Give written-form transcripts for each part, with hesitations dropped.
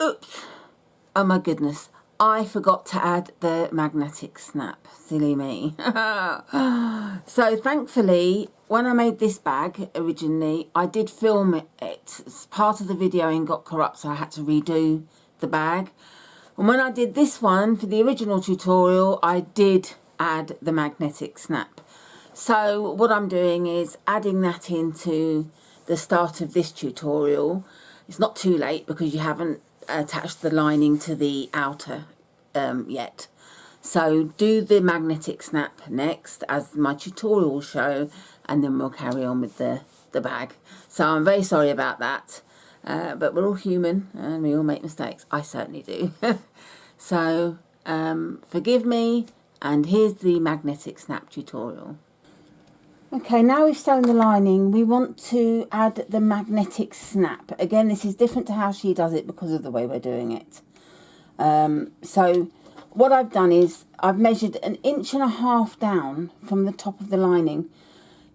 Oops. Oh my goodness. I forgot to add the magnetic snap. Silly me. So thankfully, when I made this bag originally, I did film it. Part of the videoing got corrupt, so I had to redo the bag. And when I did this one for the original tutorial, I did add the magnetic snap. So what I'm doing is adding that into the start of this tutorial. It's not too late because you haven't attached the lining to the outer yet. So do the magnetic snap next, as my tutorial will show, and then we'll carry on with the bag. So I'm very sorry about that, but we're all human and we all make mistakes. I certainly do. So forgive me, and here's the magnetic snap tutorial. Okay, now we've sewn the lining, we want to add the magnetic snap. Again, this is different to how she does it because of the way we're doing it. So what I've done is I've measured 1.5 inches down from the top of the lining.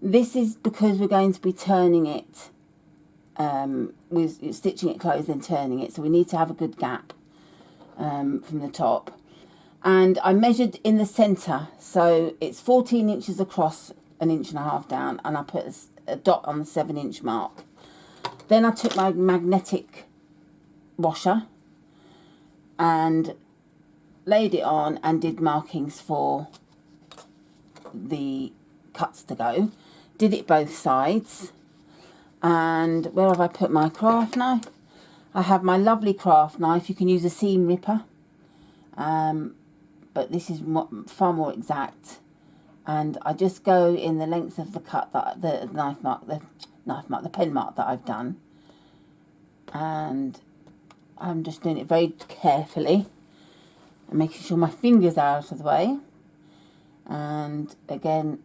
This is because we're going to be turning it, with stitching it closed and turning it. So we need to have a good gap from the top. And I measured in the centre, so it's 14 inches across, 1.5 inches down, and I put a dot on the 7-inch mark. Then I took my magnetic washer and laid it on and did markings for the cuts to go. Did it both sides. And where have I put my craft knife? I have my lovely craft knife. You can use a seam ripper, but this is far more exact. And I just go in the length of the cut, that the pen mark that I've done, and I'm just doing it very carefully and making sure my fingers are out of the way. And again,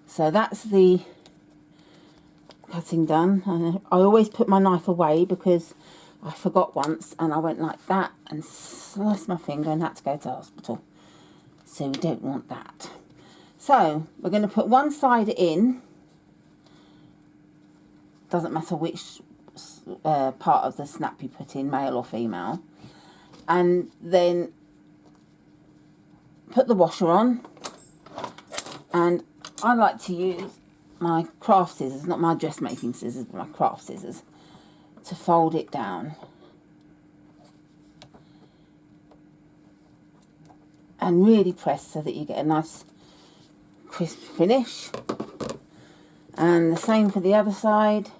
so that's the cutting done. And I always put my knife away because I forgot once and I went like that and sliced my finger and had to go to hospital. So we don't want that. So we're going to put one side in. Doesn't matter which part of the snap you put in, male or female. And then put the washer on. And I like to use my craft scissors, not my dressmaking scissors, but my craft scissors, to fold it down. And really press so that you get a nice crisp finish. And the same for the other side.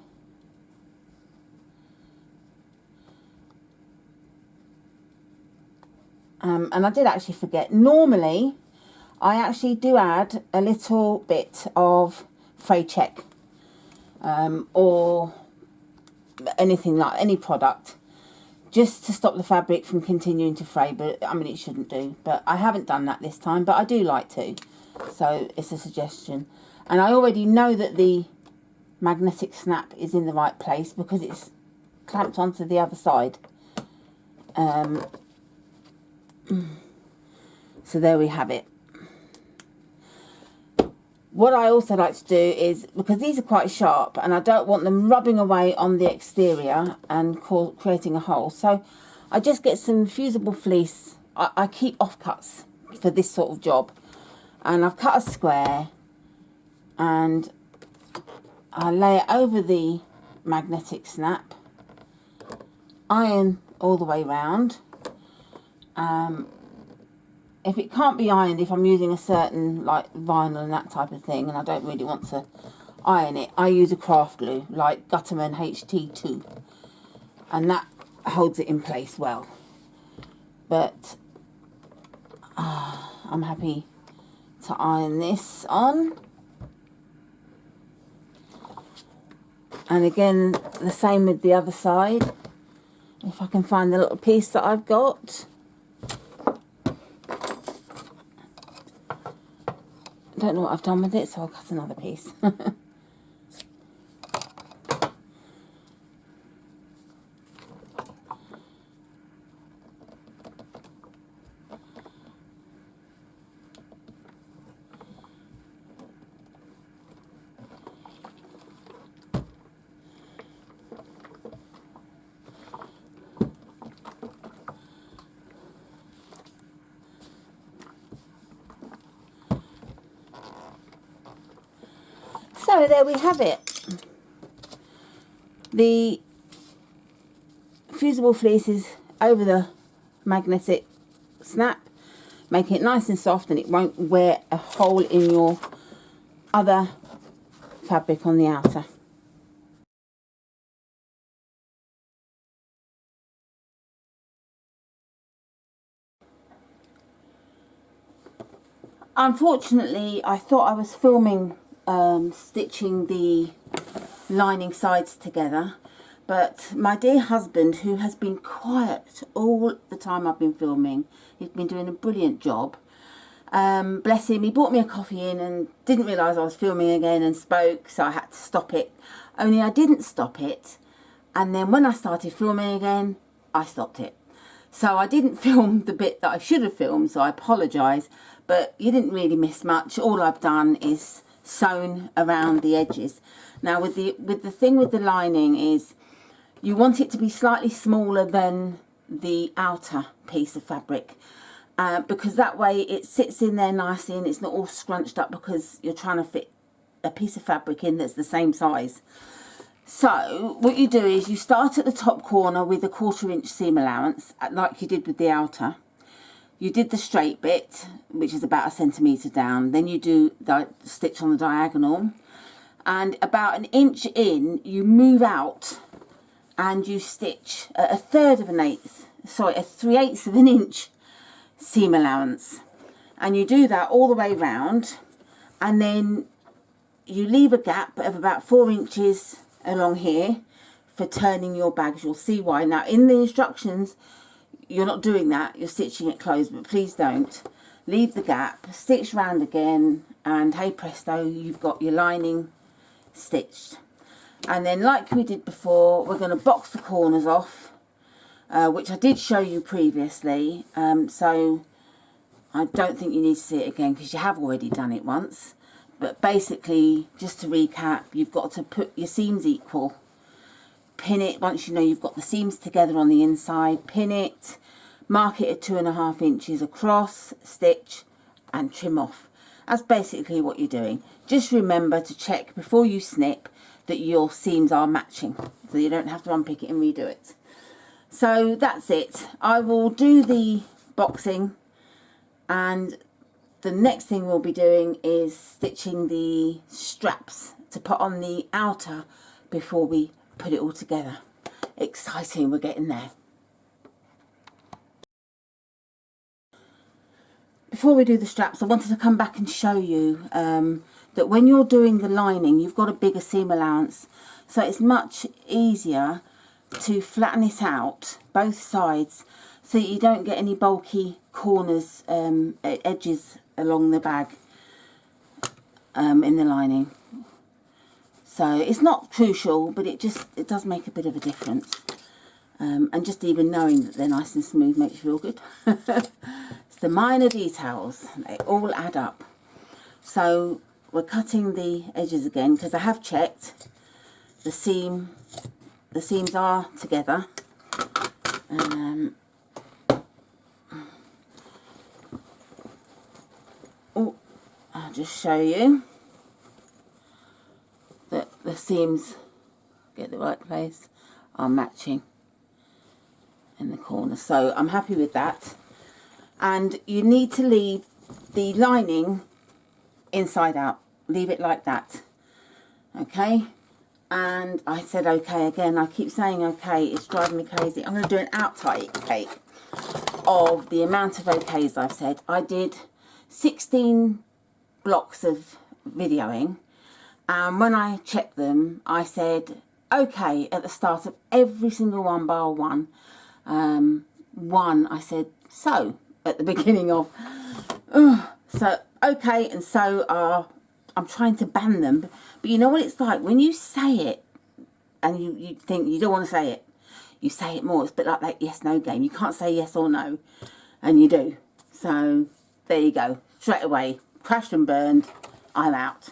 And I did actually forget, normally I actually do add a little bit of fray check, or anything like any product, just to stop the fabric from continuing to fray. But I mean, it shouldn't do, but I haven't done that this time, but I do like to, so it's a suggestion. And I already know that the magnetic snap is in the right place because it's clamped onto the other side. So there we have it. What I also like to do is, because these are quite sharp and I don't want them rubbing away on the exterior and creating a hole, so I just get some fusible fleece. I keep offcuts for this sort of job, and I've cut a square and I lay it over the magnetic snap, iron all the way round. If it can't be ironed, if I'm using a certain like vinyl and that type of thing and I don't really want to iron it, I use a craft glue like Gutterman HT2, and that holds it in place well. But I'm happy to iron this on. And again, the same with the other side. If I can find the little piece that I've got. Don't know what I've done with it, so I'll cut another piece. So there we have it. The fusible fleece is over the magnetic snap, making it nice and soft, and it won't wear a hole in your other fabric on the outer. Unfortunately, I thought I was filming stitching the lining sides together, but my dear husband, who has been quiet all the time I've been filming, he's been doing a brilliant job. Bless him, he brought me a coffee in and didn't realise I was filming again and spoke, so I had to stop it. Only I didn't stop it, and then when I started filming again, I stopped it. So I didn't film the bit that I should have filmed, so I apologise, but you didn't really miss much. All I've done is sewn around the edges. Now with the thing with the lining is you want it to be slightly smaller than the outer piece of fabric, because that way it sits in there nicely and it's not all scrunched up because you're trying to fit a piece of fabric in that's the same size. So what you do is you start at the top corner with a 1/4 inch seam allowance, like you did with the outer. You did the straight bit, which is about 1 centimetre down. Then you do the stitch on the diagonal, and about 1 inch in you move out and you stitch a 3/8 of an inch seam allowance, and you do that all the way round, and then you leave a gap of about 4 inches along here for turning your bags. You'll see why. Now in the instructions you're not doing that, you're stitching it closed, but please don't. Leave the gap, stitch round again, and hey presto, you've got your lining stitched. And then like we did before, we're going to box the corners off, which I did show you previously, so I don't think you need to see it again because you have already done it once. But basically, just to recap, you've got to put your seams equal. Pin it once you know you've got the seams together on the inside. Pin it, mark it at 2.5 inches across, stitch and trim off. That's basically what you're doing. Just remember to check before you snip that your seams are matching, so you don't have to unpick it and redo it. So that's it. I will do the boxing, and the next thing we'll be doing is stitching the straps to put on the outer before we put it all together. Exciting, we're getting there. Before we do the straps, I wanted to come back and show you that when you're doing the lining, you've got a bigger seam allowance, so it's much easier to flatten it out both sides so you don't get any bulky corners, edges along the bag in the lining. So it's not crucial, but it does make a bit of a difference. And just even knowing that they're nice and smooth makes you feel good. It's the minor details, they all add up. So we're cutting the edges again because I have checked the seams are together. I'll just show you that the seams, get the right place, are matching in the corner, so I'm happy with that. And you need to leave the lining inside out, leave it like that, okay? And I said okay again, I keep saying okay, it's driving me crazy. I'm going to do an outtake of the amount of okays I've said. I did 16 blocks of videoing, and when I checked them I said okay at the start of every single one bar one. One I said so at the beginning of, so okay and so are, I'm trying to ban them, but you know what it's like when you say it and you think you don't want to say it, you say it more. It's a bit like that yes no game, you can't say yes or no and you do. So there you go, straight away, crashed and burned, I'm out.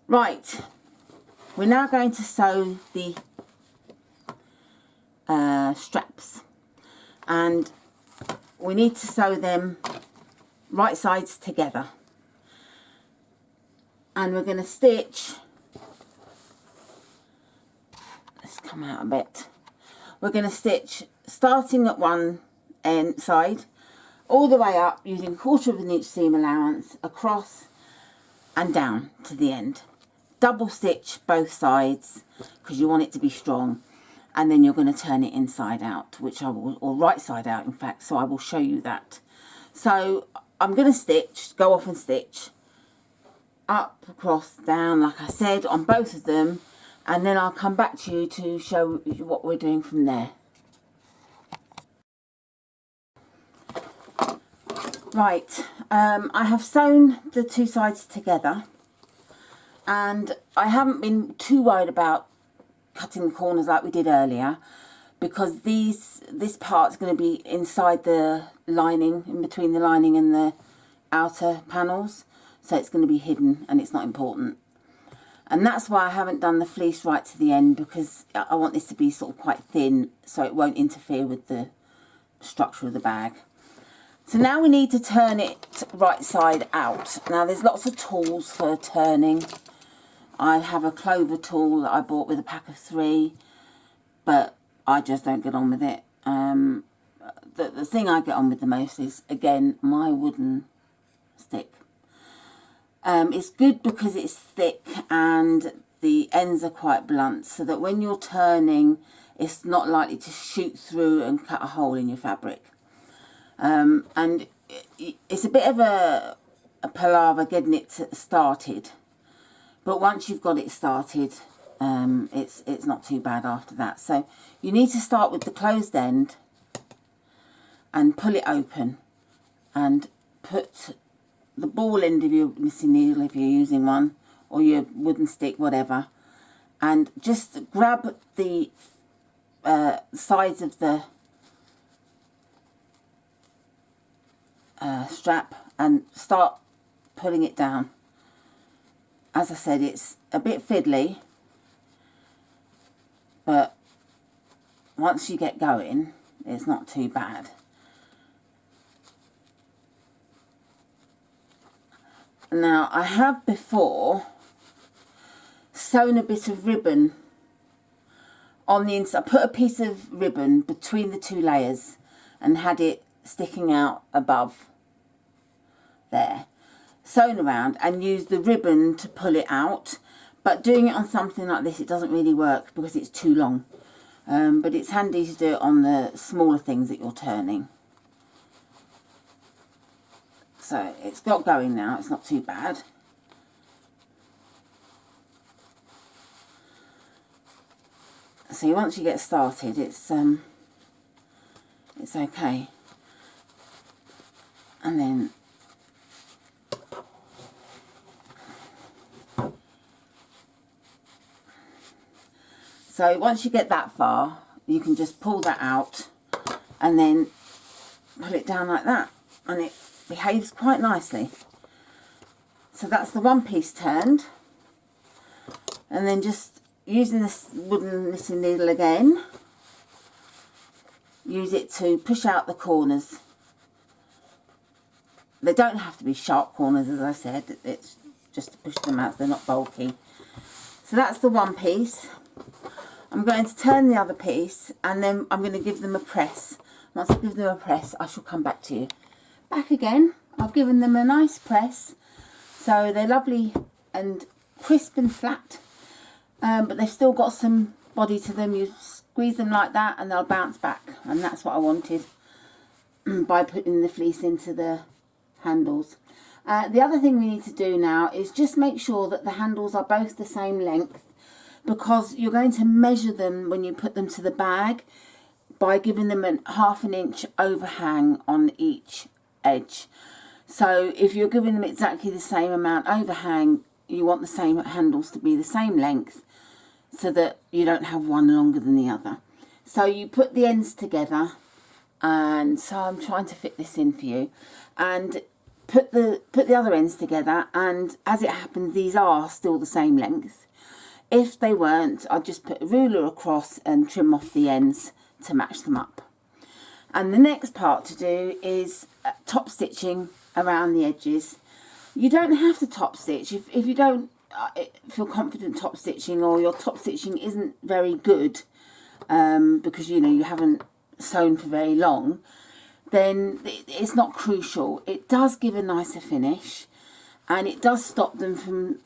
Right, we're now going to sew the straps, and we need to sew them right sides together. and we're going to stitch, let's come out a bit, we're going to stitch starting at one end side all the way up using 1/4 of an inch seam allowance across and down to the end. Double stitch both sides because you want it to be strong, and then you're going to turn it inside out, which I will, or right side out in fact, so I will show you that. So I'm going to stitch, go off and stitch up, across, down, like I said, on both of them, and then I'll come back to you to show you what we're doing from there. Right, I have sewn the two sides together, and I haven't been too worried about cutting the corners like we did earlier, because this part's going to be inside the lining, in between the lining and the outer panels, so it's going to be hidden and it's not important. And that's why I haven't done the fleece right to the end, because I want this to be sort of quite thin so it won't interfere with the structure of the bag. So now we need to turn it right side out. Now there's lots of tools for turning. I have a clover tool that I bought with a pack of 3, but I just don't get on with it. The thing I get on with the most is, again, my wooden stick. It's good because it's thick and the ends are quite blunt, so that when you're turning, it's not likely to shoot through and cut a hole in your fabric. And it's a bit of a palaver getting it started, but once you've got it started, it's not too bad after that. So you need to start with the closed end and pull it open, and put the ball end of your missing needle, if you're using one, or your wooden stick, whatever, and just grab the sides of the strap and start pulling it down. As I said, it's a bit fiddly, but once you get going, it's not too bad. Now, I have before sewn a bit of ribbon on the inside. I put a piece of ribbon between the 2 layers and had it sticking out above there, sewn around, and used the ribbon to pull it out. But doing it on something like this, it doesn't really work because it's too long. But it's handy to do it on the smaller things that you're turning. So it's got going now, it's not too bad. So once you get started, it's okay. And then so once you get that far, you can just pull that out and then pull it down like that, and it behaves quite nicely. So that's the one piece turned, and then just using this wooden knitting needle again, use it to push out the corners. They don't have to be sharp corners, as I said, it's just to push them out so they're not bulky. So that's the one piece. I'm going to turn the other piece, and then I'm going to give them a press. Once I give them a press, I shall come back to you. Back again, I've given them a nice press, so they're lovely and crisp and flat, but they've still got some body to them. You squeeze them like that and they'll bounce back, and that's what I wanted by putting the fleece into the handles. The other thing we need to do now is just make sure that the handles are both the same length, because you're going to measure them when you put them to the bag by giving them a 1/2 inch overhang on each edge. So if you're giving them exactly the same amount overhang, you want the same handles to be the same length, so that you don't have one longer than the other. So you put the ends together, and so I'm trying to fit this in for you, and put the other ends together, and as it happens, these are still the same length. If they weren't, I'd just put a ruler across and trim off the ends to match them up. And the next part to do is top stitching around the edges. You don't have to top stitch if you don't feel confident top stitching, or your top stitching isn't very good because you know you haven't sewn for very long, then it's not crucial. It does give a nicer finish, and it does stop them from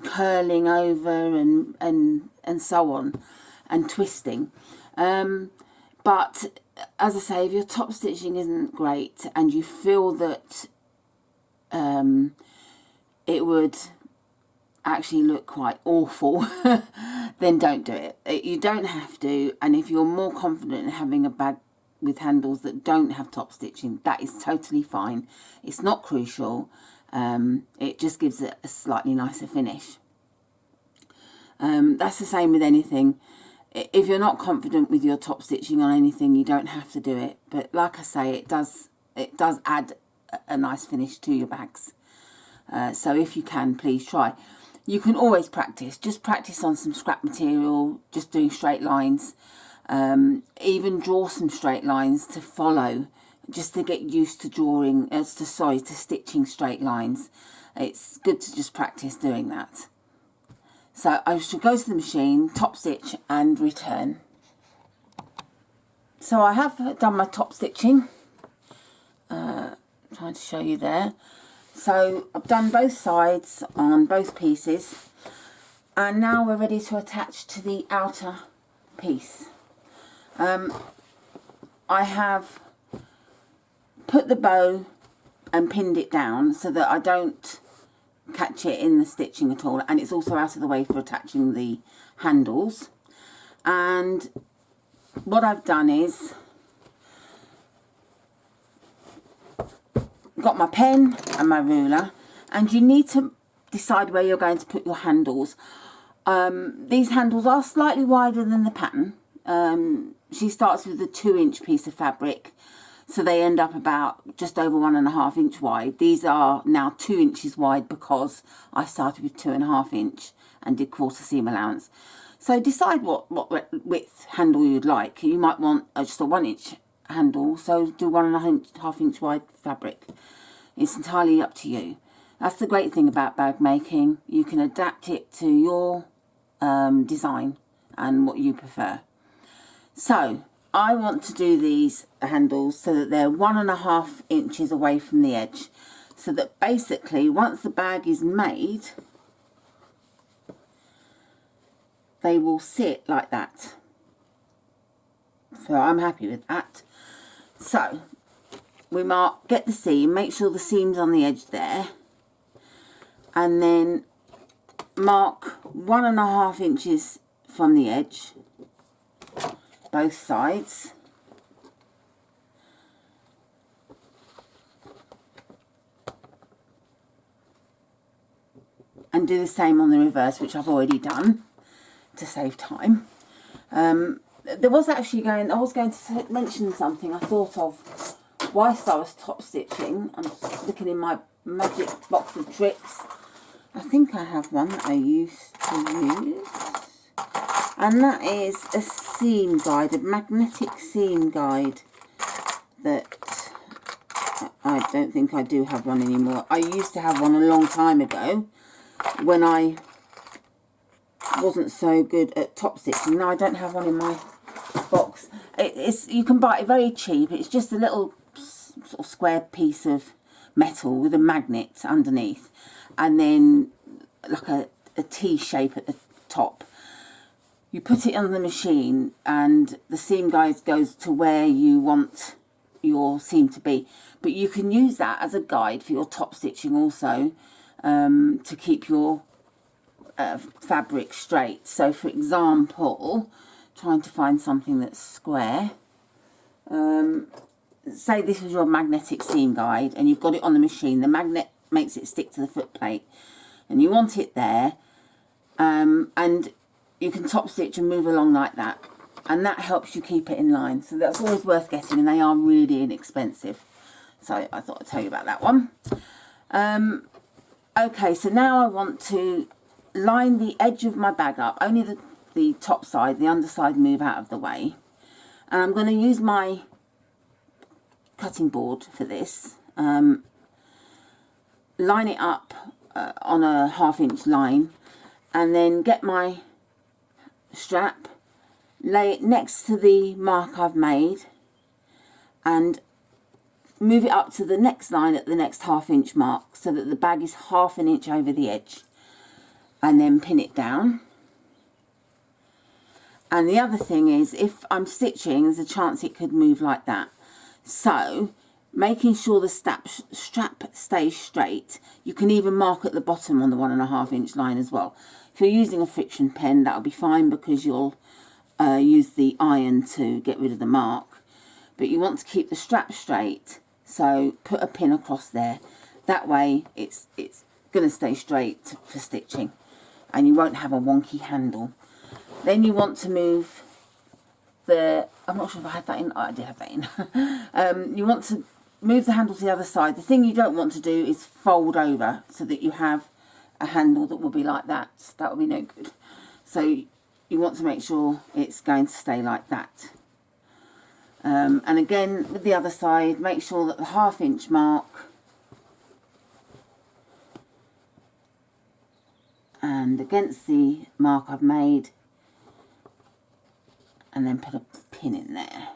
curling over and so on, and twisting. But as I say, if your top stitching isn't great and you feel that it would actually look quite awful, then don't do it. You don't have to. And if you're more confident in having a bag with handles that don't have top stitching, that is totally fine. It's not crucial. It just gives it a slightly nicer finish. That's the same with anything. If you're not confident with your top stitching on anything, you don't have to do it. But like I say, it does add a nice finish to your bags. So if you can, please try. You can always practice. Just practice on some scrap material, just doing straight lines. Even draw some straight lines to follow, just to get used to drawing, to stitching straight lines. It's good to just practice doing that. So I should go to the machine, top stitch and return. So I have done my top stitching. Trying to show you there. So I've done both sides on both pieces, and now we're ready to attach to the outer piece. I have put the bow and pinned it down so that I don't catch it in the stitching at all, and it's also out of the way for attaching the handles. And what I've done is got my pen and my ruler, and you need to decide where you're going to put your handles. These handles are slightly wider than the pattern. She starts with a 2-inch piece of fabric, so they end up about just over 1.5 inch wide. These are now 2 inches wide because I started with 2.5 inch and did quarter seam allowance. So decide what width handle you'd like. You might want just a 1 inch handle, so do 1.5 inch wide fabric. It's entirely up to you. That's the great thing about bag making. You can adapt it to your design and what you prefer. So I want to do these handles so that they're 1.5 inches away from the edge, so that basically once the bag is made, they will sit like that. So I'm happy with that. So we get the seam, make sure the seam's on the edge there, and then mark 1.5 inches from the edge, both sides. And do the same on the reverse, which I've already done to save time. There was actually I was going to mention something I thought of whilst I was top stitching. I'm looking in my magic box of tricks. I think I have one that I used to use, and that is a seam guide, a magnetic seam guide that I don't think I do have one anymore. I used to have one a long time ago when I wasn't so good at top stitching. Now I don't have one in my box. You can buy it very cheap. It's just a little sort of square piece of metal with a magnet underneath, and then like a T shape at the top. You put it on the machine and the seam guide goes to where you want your seam to be, but you can use that as a guide for your top stitching also, to keep your fabric straight. So for example, trying to find something that's square, say this was your magnetic seam guide and you've got it on the machine. The magnet makes it stick to the foot plate and you want it there, and you can top stitch and move along like that, and that helps you keep it in line. So that's always worth getting, and they are really inexpensive. So I thought I'd tell you about that one. Okay, so now I want to line the edge of my bag up, only the top side, the underside move out of the way, and I'm going to use my cutting board for this. line it up on a 1/2 inch line, and then get my strap, lay it next to the mark I've made, and move it up to the next line at the next 1/2 inch mark so that the bag is 1/2 inch over the edge, and then pin it down. And the other thing is, if I'm stitching, there's a chance it could move like that. So making sure the strap stays straight. You can even mark at the bottom on the 1.5 inch line as well. If you're using a friction pen, that'll be fine because you'll use the iron to get rid of the mark. But you want to keep the strap straight, so put a pin across there. That way it's going to stay straight for stitching, and you won't have a wonky handle. Then you want to move the, I'm not sure if I had that in, oh, I did have that in. You want to move the handle to the other side. The thing you don't want to do is fold over so that you have a handle that will be like that. That will be no good. So you want to make sure it's going to stay like that. And again, with the other side, make sure that the 1/2 inch mark and against the mark I've made, and then put a pin in there.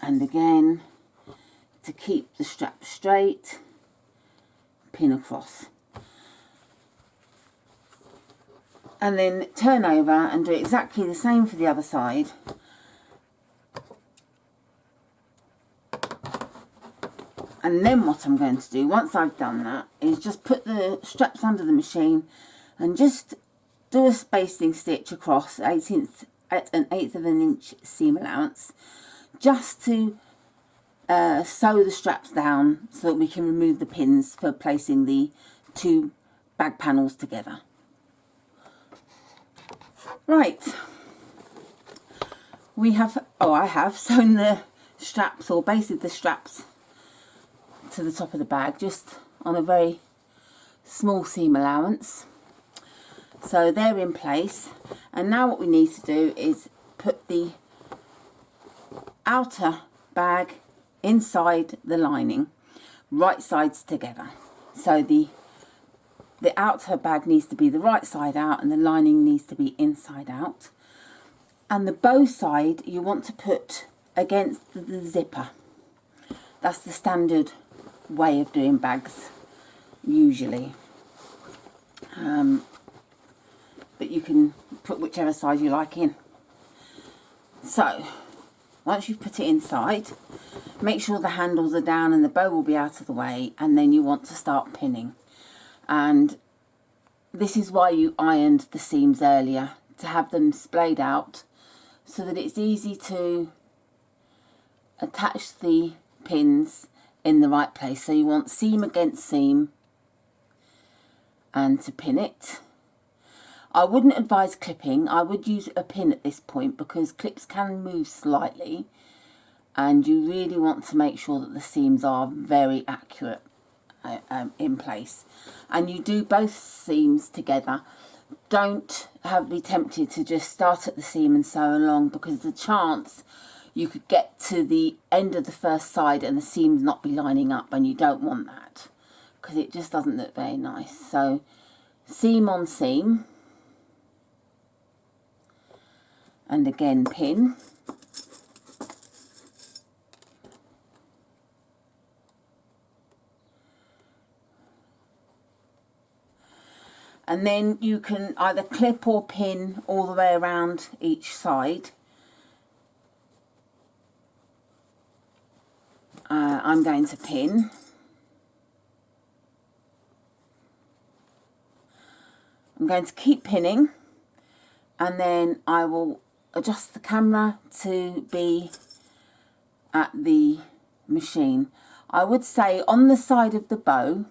And again, to keep the strap straight, pin across. And then turn over and do exactly the same for the other side. And then what I'm going to do, once I've done that, is just put the straps under the machine and just do a spacing stitch across at 1/8 of an inch seam allowance, just to sew the straps down so that we can remove the pins for placing the 2 bag panels together. Right, we have, I have sewn the straps, or basted the straps to the top of the bag, just on a very small seam allowance. So they're in place, and now what we need to do is put the outer bag inside the lining, right sides together. So the outer bag needs to be the right side out and the lining needs to be inside out. And the bow side you want to put against the zipper. That's the standard way of doing bags usually. But you can put whichever side you like in. So once you've put it inside, make sure the handles are down and the bow will be out of the way, and then you want to start pinning. And this is why you ironed the seams earlier, to have them splayed out so that it's easy to attach the pins in the right place. So you want seam against seam and to pin it. I wouldn't advise clipping. I would use a pin at this point because clips can move slightly, and you really want to make sure that the seams are very accurate in place. And you do both seams together. Don't be tempted to just start at the seam and sew along, because there's a chance you could get to the end of the first side and the seams not be lining up, and you don't want that because it just doesn't look very nice. So seam on seam, and again pin. And then you can either clip or pin all the way around each side. I'm going to pin. I'm going to keep pinning, and then I will adjust the camera to be at the machine. I would say on the side of the bow,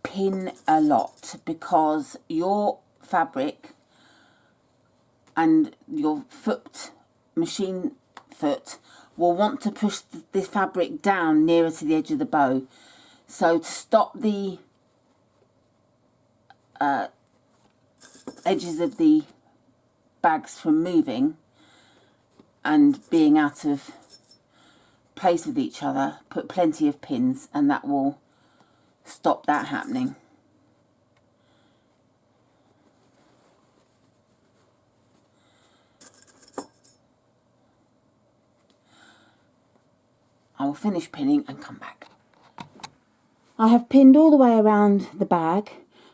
pin a lot, because your fabric and your machine foot will want to push the fabric down nearer to the edge of the bow. So to stop the edges of the bags from moving and being out of place with each other, put plenty of pins, and that will stop that happening. I will finish pinning and come back. I have pinned all the way around the bag,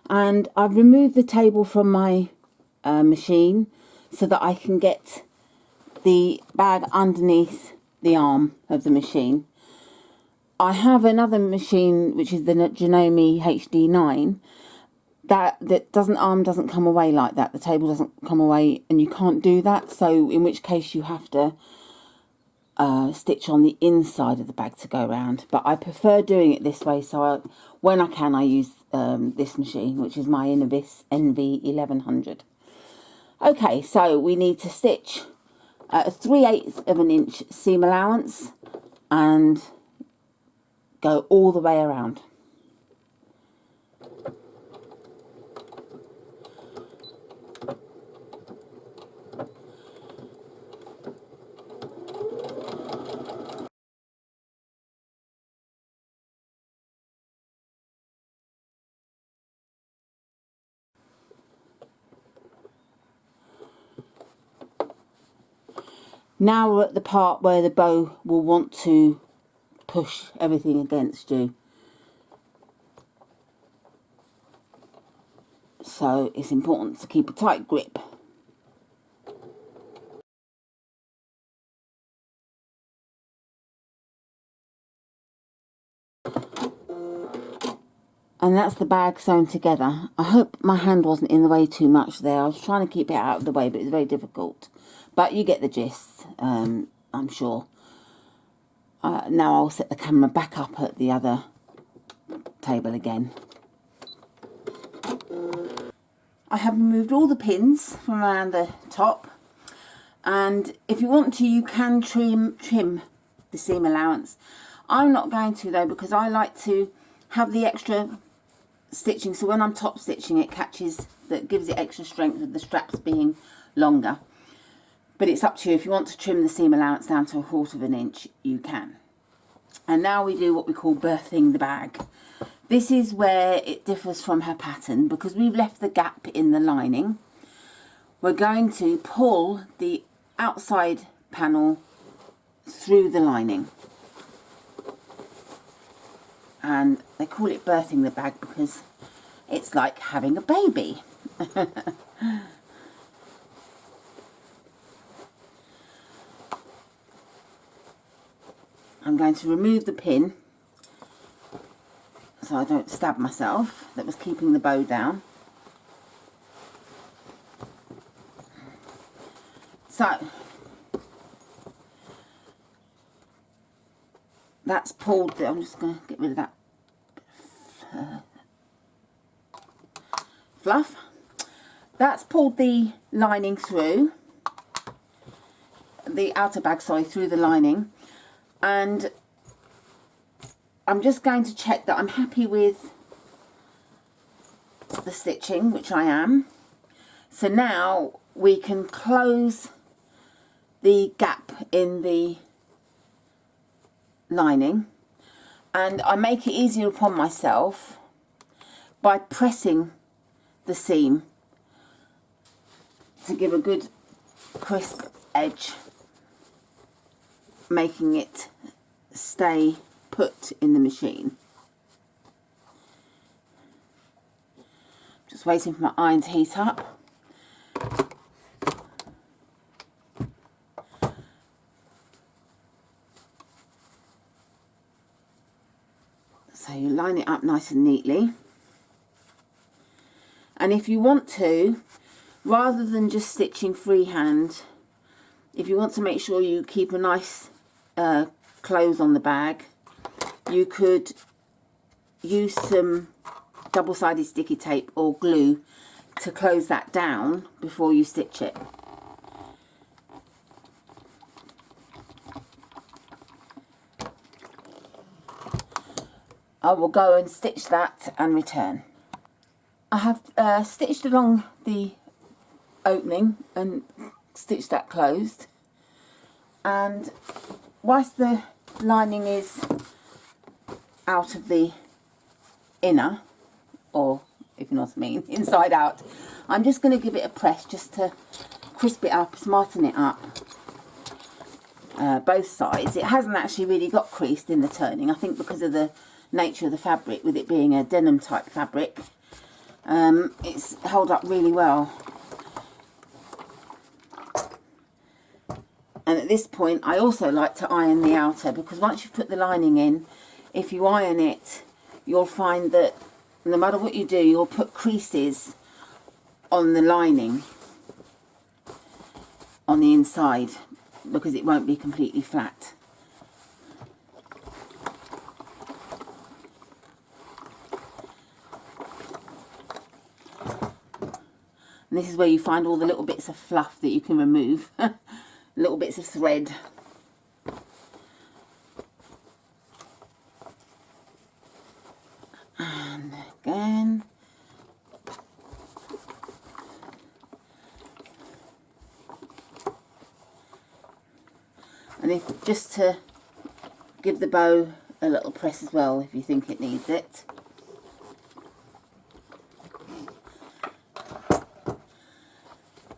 and I've removed the table from my machine so that I can get the bag underneath the arm of the machine. I have another machine which is the Janome HD9 that arm doesn't come away like that. The table doesn't come away, and you can't do that, so in which case you have to stitch on the inside of the bag to go around. But I prefer doing it this way, so when I can I use this machine, which is my Innovis NV1100. Okay, so we need to stitch a 3/8 of an inch seam allowance and go all the way around. Now we're at the part where the bow will want to push everything against you. So it's important to keep a tight grip. And that's the bag sewn together. I hope my hand wasn't in the way too much there. I was trying to keep it out of the way, but it's very difficult. But you get the gist, I'm sure. Now I'll set the camera back up at the other table again. I have removed all the pins from around the top. And if you want to, you can trim the seam allowance. I'm not going to though, because I like to have the extra stitching, so when I'm top stitching it catches, that gives it extra strength with the straps being longer. But it's up to you. If you want to trim the seam allowance down to 1/4 of an inch, you can. And now we do what we call birthing the bag. This is where it differs from her pattern, because we've left the gap in the lining. We're going to pull the outside panel through the lining. And they call it birthing the bag because it's like having a baby. I'm going to remove the pin so I don't stab myself that was keeping the bow down. So that's pulled. I'm just going to get rid of that fluff. That's pulled the lining through, the outer bag, sorry, through the lining. And I'm just going to check that I'm happy with the stitching, which I am. So now we can close the gap in the lining, and I make it easier upon myself by pressing the seam to give a good crisp edge, making it stay put in the machine. Just waiting for my iron to heat up. So you line it up nice and neatly. And if you want to, rather than just stitching freehand, if you want to make sure you keep a nice close on the bag, you could use some double-sided sticky tape or glue to close that down before you stitch it. I will go and stitch that and return. I have stitched along the opening and stitched that closed, and whilst the lining is out of the inner, or if you know what I mean, inside out, I'm just going to give it a press just to crisp it up, smarten it up, both sides. It hasn't actually really got creased in the turning, I think because of the nature of the fabric, with it being a denim type fabric. It's held up really well. And at this point I also like to iron the outer, because once you've put the lining in, if you iron it, you'll find that no matter what you do, you'll put creases on the lining on the inside, because it won't be completely flat. And this is where you find all the little bits of fluff that you can remove, little bits of thread. And again. And if just to give the bow a little press as well, if you think it needs it.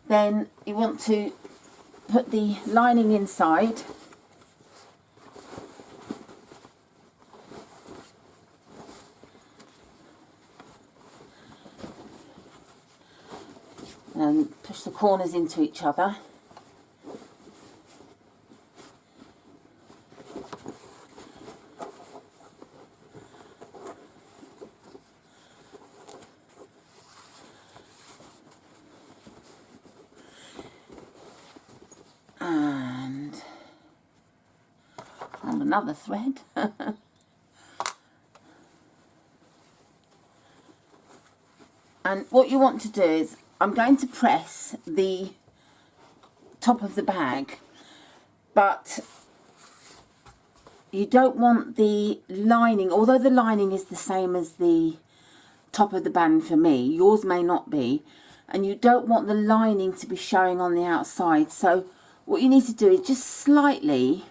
Then you want to put the lining inside. And push the corners into each other. And on another thread. And what you want to do is, I'm going to press the top of the bag, but you don't want the lining, although the lining is the same as the top of the band for me, yours may not be, and you don't want the lining to be showing on the outside. So what you need to do is just slightly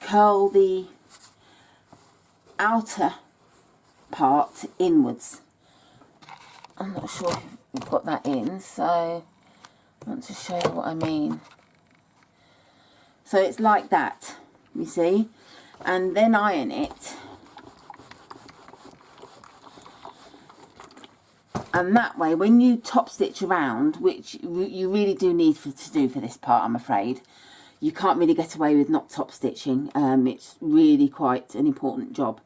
curl the outer part inwards. I'm not sure if we've got that in, so I want to show you what I mean. So it's like that, you see, and then iron it. And that way, when you top stitch around, which you really do need to do for this part, I'm afraid, you can't really get away with not top stitching. It's really quite an important job.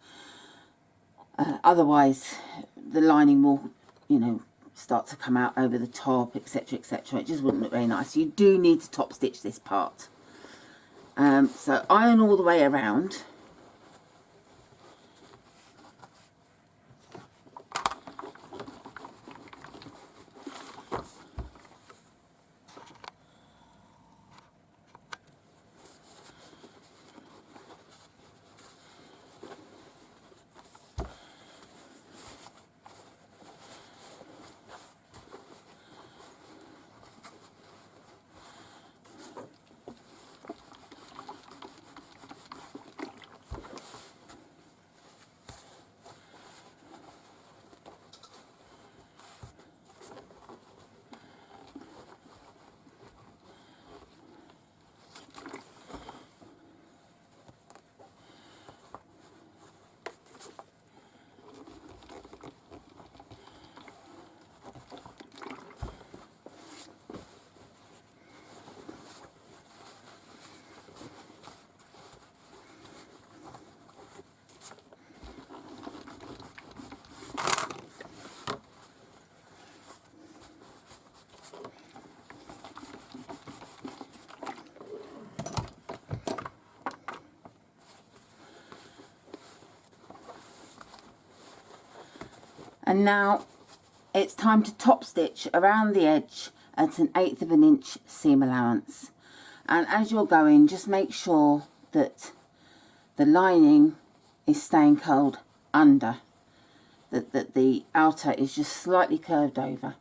Otherwise, the lining will, you know, start to come out over the top, etc., etc. It just wouldn't look very nice. You do need to top stitch this part. So iron all the way around. And now it's time to top stitch around the edge at an 1/8 of an inch seam allowance. And as you're going, just make sure that the lining is staying curled under, that the outer is just slightly curved over.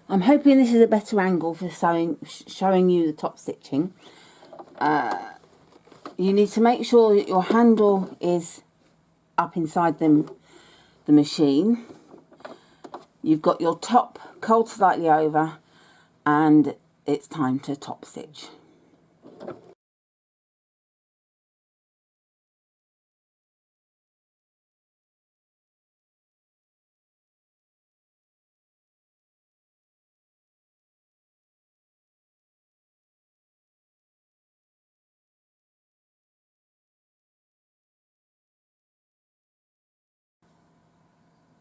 I'm hoping this is a better angle for showing you the top stitching. You need to make sure that your handle is up inside the machine. You've got your top curled slightly over, and it's time to top stitch.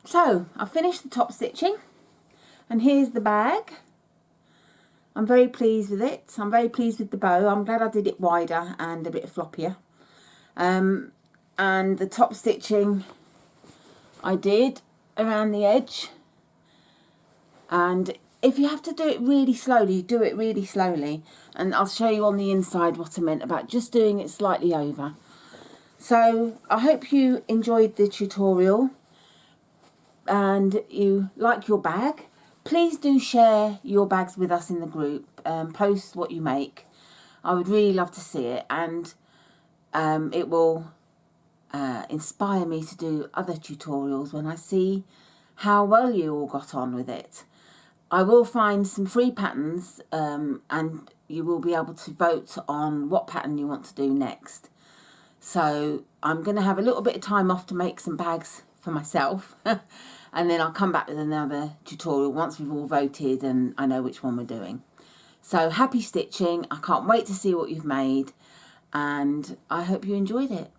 So I've finished the top stitching, and here's the bag. I'm very pleased with it. I'm very pleased with the bow. I'm glad I did it wider and a bit floppier. And the top stitching I did around the edge. And if you have to do it really slowly, do it really slowly. And I'll show you on the inside what I meant about just doing it slightly over. So I hope you enjoyed the tutorial and you like your bag. Please do share your bags with us in the group. Post what you make. I would really love to see it, and it will inspire me to do other tutorials when I see how well you all got on with it. I will find some free patterns, and you will be able to vote on what pattern you want to do next. So I'm going to have a little bit of time off to make some bags for myself and then I'll come back with another tutorial once we've all voted and I know which one we're doing. So happy stitching. I can't wait to see what you've made, and I hope you enjoyed it.